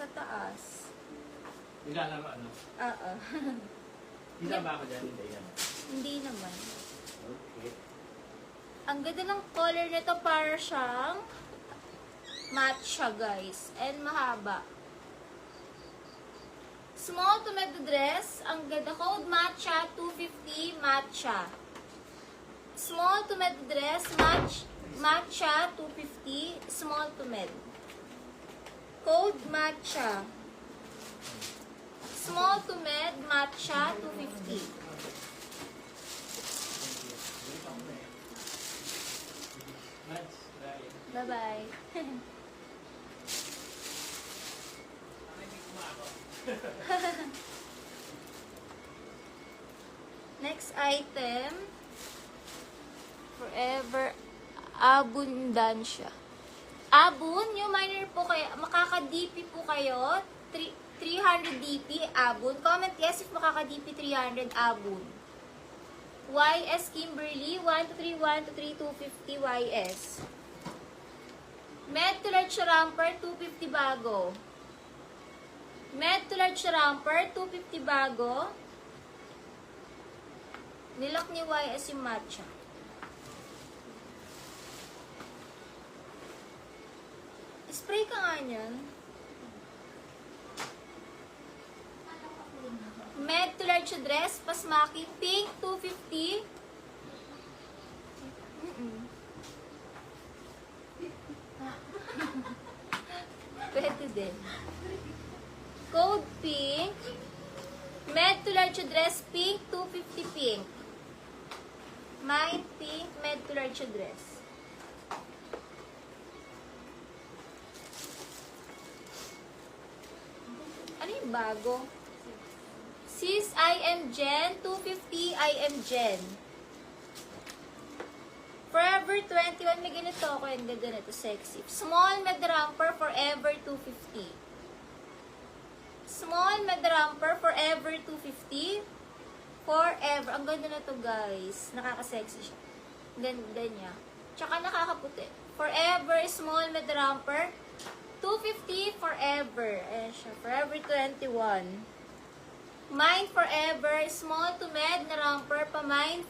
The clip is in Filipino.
Sa taas. Nilalaro ano? Oo. Hindi ba ako dyan? Hindi yan. Hindi naman. Okay. Ang ganda ng color nito, para siyang matcha, guys. And mahaba. Small to med dress. Ang ganda. Code matcha, 250 matcha. Small to med dress, matcha, 250. Small to med. Code matcha. Small to med, matcha, 250. Bye-bye. Next item. Forever Abundancia. Abun, yung minor po kayo, makaka-DP po kayo, 300 DP, Abun. Comment yes if makaka-DP 300, Abun. YS Kimberly, 123, 250 YS. Med to large ramper, 250 bago. Med to large ramper, 250 bago. Nilak ni YS yung matcha. Spray ka nga niyan. Med to large dress, pasmaki, pink, 250. Pwede din. Code pink. Med to large dress, pink, 250 pink. Mine pink, med to large dress. Ano yung bago? Sis, I am Jen. 250, I am Jen. Forever 21, may ganito ako. Yung ganda nito, sexy. Small med ramper, forever 250. Small med ramper, forever 250. Forever. Ang ganda na to, guys. Nakaka-sexy siya. Ganda niya. Tsaka nakakaputi. Forever, small med ramper, 250 forever. Ayan siya. Forever 21. Mine forever. Small to med na ramper pa mine.